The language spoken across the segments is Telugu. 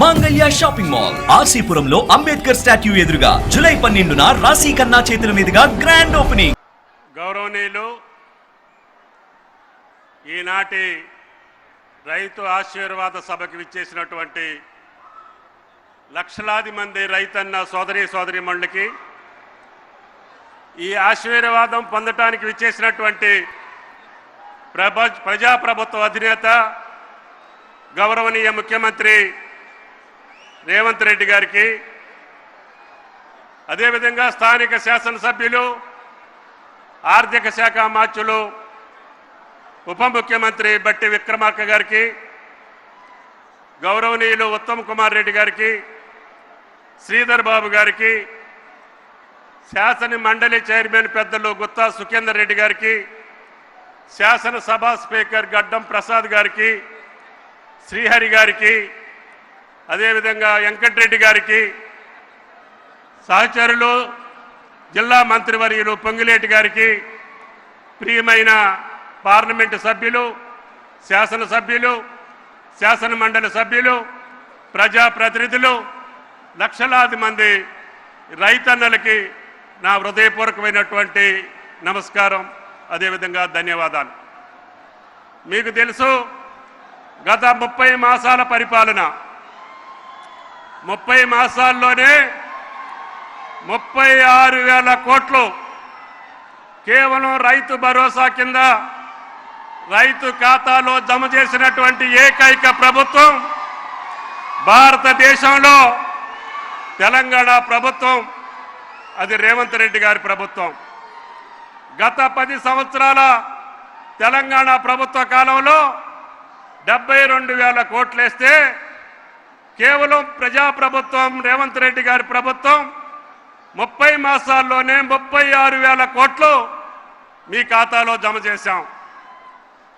మాంగళ్య షాపింగ్ మాల్ ఆర్సీపురంలో అంబేద్కర్ స్టాట్యూ ఎదురుగా జూలై 12న రాశి ఖన్నా చేతుల మీదుగా గ్రాండ్ ఓపెనింగ్. గౌరవనీయులు ఈనాటి రైతు ఆశీర్వాద సభకి విచ్చేసినటువంటి లక్షలాది మంది రైతన్న సోదరీమణులకి, ఈ ఆశీర్వాదం పొందటానికి విచ్చేసినటువంటి ప్రజాప్రభుత్వ అధినేత గౌరవనీయ ముఖ్యమంత్రి రేవంత్ రెడ్డి గారికి, అదేవిధంగా స్థానిక శాసనసభ్యులు, ఆర్థిక శాఖ మాత్యులు, ఉప ముఖ్యమంత్రి బట్టి విక్రమార్క గారికి, గౌరవనీయులు ఉత్తమ్ కుమార్ రెడ్డి గారికి, శ్రీధర్ బాబు గారికి, శాసన మండలి చైర్మన్ పెద్దలు గుత్తా సుఖేందర్ రెడ్డి గారికి, శాసనసభ స్పీకర్ గడ్డం ప్రసాద్ గారికి, శ్రీహరి గారికి, అదేవిధంగా వెంకటరెడ్డి గారికి, సహచరులు జిల్లా మంత్రివర్యులు పొంగిలేటి గారికి, ప్రియమైన పార్లమెంటు సభ్యులు, శాసనసభ్యులు, శాసన మండలి సభ్యులు, ప్రజాప్రతినిధులు, లక్షలాది మంది రైతన్నలకి నా హృదయపూర్వకమైనటువంటి నమస్కారం, అదేవిధంగా ధన్యవాదాలు. మీకు తెలుసు, గత 30 మాసాల పరిపాలన, 30 మాసాల్లోనే 36,000 కోట్లు కేవలం రైతు భరోసా కింద రైతు ఖాతాలో జమ చేసినటువంటి ఏకైక ప్రభుత్వం భారతదేశంలో తెలంగాణ ప్రభుత్వం. అది రేవంత్ రెడ్డి గారి ప్రభుత్వం. గత 10 సంవత్సరాల తెలంగాణ ప్రభుత్వ కాలంలో 72,000 కోట్లు వేస్తే, కేవలం ప్రజాప్రభుత్వం రేవంత్ రెడ్డి గారి ప్రభుత్వం 30 మాసాల్లోనే 36,000 కోట్లు మీ ఖాతాలో జమ చేశాం.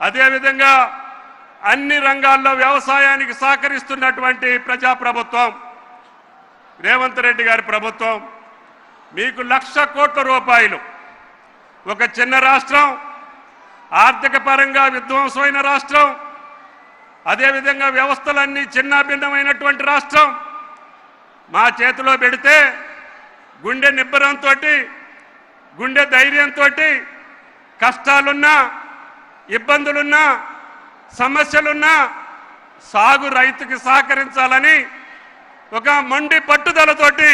అదేవిధంగా అన్ని రంగాల్లో వ్యవసాయానికి సహకరిస్తున్నటువంటి ప్రజాప్రభుత్వం రేవంత్ రెడ్డి గారి ప్రభుత్వం. మీకు 1,00,000 కోట్ల రూపాయలు, ఒక చిన్న రాష్ట్రం, ఆర్థిక పరంగా విధ్వంసమైన రాష్ట్రం, అదేవిధంగా వ్యవస్థలన్నీ చిన్న భిన్నమైనటువంటి రాష్ట్రం మా చేతిలో పెడితే గుండె నిబ్బరంతో, గుండె ధైర్యంతో, కష్టాలున్నా, ఇబ్బందులున్నా, సమస్యలున్నా సాగు రైతుకి సహకరించాలని ఒక మొండి పట్టుదలతోటి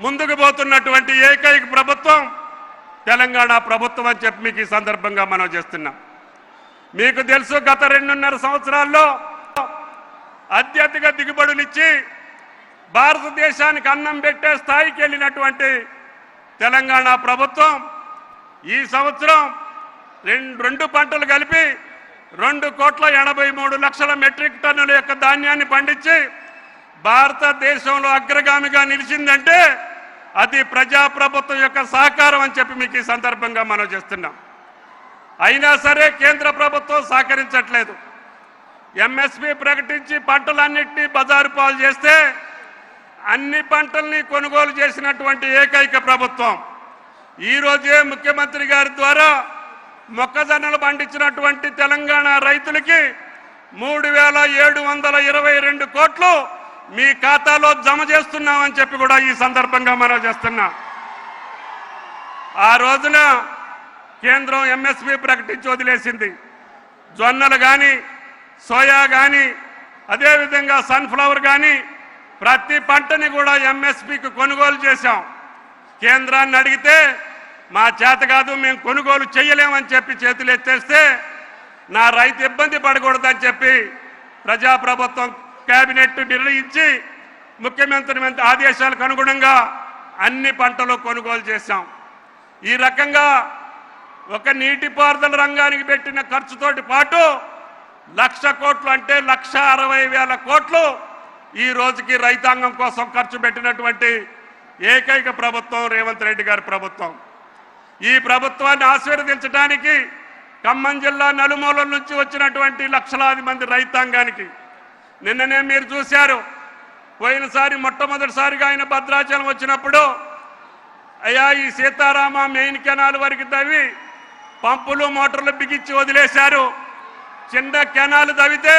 ముందుకు పోతున్నటువంటి ఏకైక ప్రభుత్వం తెలంగాణ ప్రభుత్వం అని చెప్పి మీకు ఈ సందర్భంగా మనం చేస్తున్నాం. మీకు తెలుసు, గత 2.5 సంవత్సరాల్లో అత్యధిక దిగుబడులు ఇచ్చి భారతదేశానికి అన్నం పెట్టే స్థాయికి వెళ్ళినటువంటి తెలంగాణ ప్రభుత్వం ఈ సంవత్సరం 2 పంటలు కలిపి 2,83,00,000 మెట్రిక్ టన్నుల యొక్క ధాన్యాన్ని పండించి భారతదేశంలో అగ్రగామిగా నిలిచిందంటే అది ప్రజాప్రభుత్వం యొక్క సహకారం అని చెప్పి మీకు ఈ సందర్భంగా మనం చేస్తున్నాం. అయినా సరే కేంద్ర ప్రభుత్వం సహకరించట్లేదు. ఎంఎస్పీ ప్రకటించి పంటలన్నింటినీ బజారు పాలు చేస్తే అన్ని పంటల్ని కొనుగోలు చేసినటువంటి ఏకైక ప్రభుత్వం. ఈరోజే ముఖ్యమంత్రి గారి ద్వారా మొక్కజొన్నలు పండించినటువంటి తెలంగాణ రైతులకి 3,722 కోట్లు మీ ఖాతాలో జమ చేస్తున్నామని చెప్పి కూడా ఈ సందర్భంగా మనం చేస్తున్నాం. ఆ రోజున కేంద్రం ఎంఎస్పీ ప్రకటించి వదిలేసింది. జొన్నలు కానీ, సోయా కానీ, అదేవిధంగా సన్ఫ్లవర్ కానీ ప్రతి పంటని కూడా ఎంఎస్పీకి కొనుగోలు చేశాం. కేంద్రాన్ని అడిగితే మా చేత కాదు, మేము కొనుగోలు చేయలేమని చెప్పి చేతులు ఎత్తేస్తే నా రైతు ఇబ్బంది పడకూడదని చెప్పి ప్రజాప్రభుత్వం కేబినెట్ నిర్ణయించి ముఖ్యమంత్రి ఆదేశాలకు అనుగుణంగా అన్ని పంటలు కొనుగోలు చేశాం. ఈ రకంగా ఒక నీటిపారుదల రంగానికి పెట్టిన ఖర్చుతోటి పాటు 1,00,000 కోట్లు అంటే 1,60,000 కోట్లు ఈ రోజుకి రైతాంగం కోసం ఖర్చు పెట్టినటువంటి ఏకైక ప్రభుత్వం రేవంత్ రెడ్డి గారి ప్రభుత్వం. ఈ ప్రభుత్వాన్ని ఆశీర్వదించడానికి ఖమ్మం జిల్లా నలుమూలల నుంచి వచ్చినటువంటి లక్షలాది మంది రైతాంగానికి నిన్ననే మీరు చూశారు. పోయినసారి మొట్టమొదటిసారిగా ఆయన భద్రాచలం వచ్చినప్పుడు, అయ్యా ఈ సీతారామ మెయిన్ కెనాల్ వరకు తవ్వి పంపులు మోటార్లు బిగించి వదిలేశారు. చిన్న కెనాలు తవ్వితే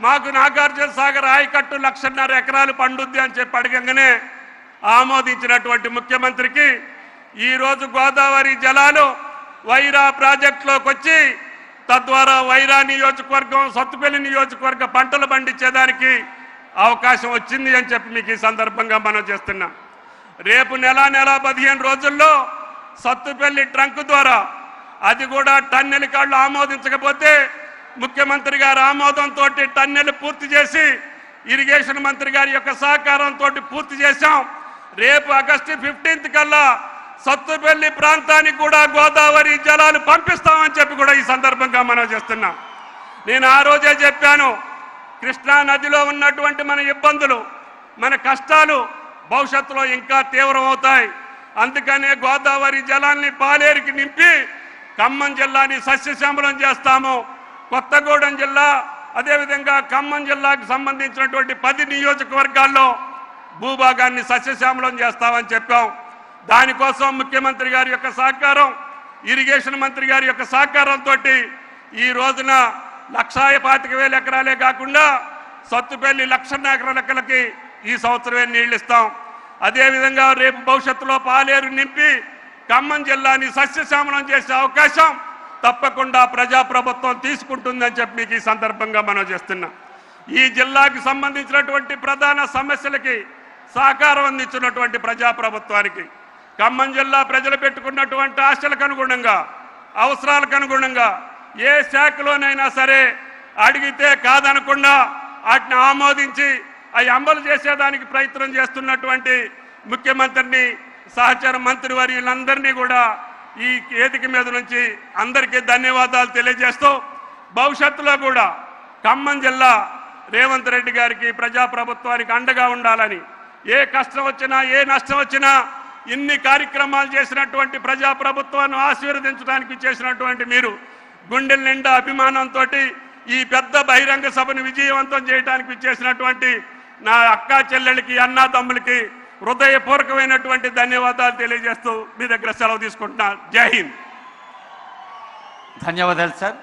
మాకు నాగార్జున సాగర్ ఆయకట్టు 1.5 ఎకరాలు పండుద్ది అని చెప్పి అడగంగానే ఆమోదించినటువంటి ముఖ్యమంత్రికి ఈరోజు గోదావరి జలాలు వైరా ప్రాజెక్టులోకి వచ్చి తద్వారా వైరా నియోజకవర్గం సత్తుపల్లి నియోజకవర్గ పంటలు పండించేదానికి అవకాశం వచ్చింది అని చెప్పి మీకు ఈ సందర్భంగా మనం చేస్తున్నాం. రేపు నెల 15 రోజుల్లో సత్తుపల్లి ట్రంక్ ద్వారా అది కూడా టన్నెల్ కాళ్ళు ఆమోదించకపోతే ముఖ్యమంత్రి గారి ఆమోదంతో టన్నెల్ పూర్తి చేసి ఇరిగేషన్ మంత్రి గారి యొక్క సహకారంతో పూర్తి చేశాం. రేపు ఆగస్టు 15 కల్లా సత్తుపల్లి ప్రాంతానికి కూడా గోదావరి జలాలు పంపిస్తామని చెప్పి కూడా ఈ సందర్భంగా మనం చేస్తున్నాం. నేను ఆ రోజే చెప్పాను, కృష్ణా నదిలో ఉన్నటువంటి మన ఇబ్బందులు మన కష్టాలు భవిష్యత్తులో ఇంకా తీవ్రమవుతాయి. అందుకనే గోదావరి జలాన్ని పాలేరుకి నింపి ఖమ్మం జిల్లాని సస్యశ్యామలం చేస్తాము. కొత్తగూడెం జిల్లా అదేవిధంగా ఖమ్మం జిల్లాకు సంబంధించినటువంటి 10 నియోజకవర్గాల్లో భూభాగాన్ని సస్యశ్యామలం చేస్తామని చెప్పాం. దానికోసం ముఖ్యమంత్రి గారి యొక్క సహకారం ఇరిగేషన్ మంత్రి గారి యొక్క సహకారంతో ఈ రోజున 1,25,000 ఎకరాలే కాకుండా సత్తుపల్లి 1,00,000 ఎకరాలకి ఈ సంవత్సరమే నీళ్లు ఇస్తాం. అదేవిధంగా రేపు భవిష్యత్తులో పాలేరు నింపి ఖమ్మం జిల్లాని సస్యశ్యామలం చేసే అవకాశం తప్పకుండా ప్రజాప్రభుత్వం తీసుకుంటుందని చెప్పి మీకు ఈ సందర్భంగా మనం చేస్తున్నాం. ఈ జిల్లాకి సంబంధించినటువంటి ప్రధాన సమస్యలకి సహకారం అందించినటువంటి ప్రజాప్రభుత్వానికి ఖమ్మం జిల్లా ప్రజలు పెట్టుకున్నటువంటి ఆశలకు అనుగుణంగా అవసరాలకు అనుగుణంగా ఏ శాఖలోనైనా సరే అడిగితే కాదనకుండా వాటిని ఆమోదించి అవి అమలు చేసేదానికి ప్రయత్నం చేస్తున్నటువంటి ముఖ్యమంత్రిని సహచర మంత్రి వర్యులందరినీ కూడా ఈ వేదిక మీద నుంచి అందరికీ ధన్యవాదాలు తెలియజేస్తూ భవిష్యత్తులో కూడా ఖమ్మం జిల్లా రేవంత్ రెడ్డి గారికి ప్రజాప్రభుత్వానికి అండగా ఉండాలని, ఏ కష్టం వచ్చినా ఏ నష్టం వచ్చినా ఇన్ని కార్యక్రమాలు చేసినటువంటి ప్రజాప్రభుత్వాన్ని ఆశీర్వదించడానికి చేసినటువంటి మీరు గుండెల నిండా అభిమానంతో ఈ పెద్ద బహిరంగ సభను విజయవంతం చేయడానికి చేసినటువంటి నా అక్కా చెల్లెళ్ళకి అన్నా తమ్ములకి హృదయపూర్వకమైనటువంటి ధన్యవాదాలు తెలియజేస్తూ మీ దగ్గర సెలవు తీసుకుంటున్నా. జై హింద్. ధన్యవాదాలు సార్.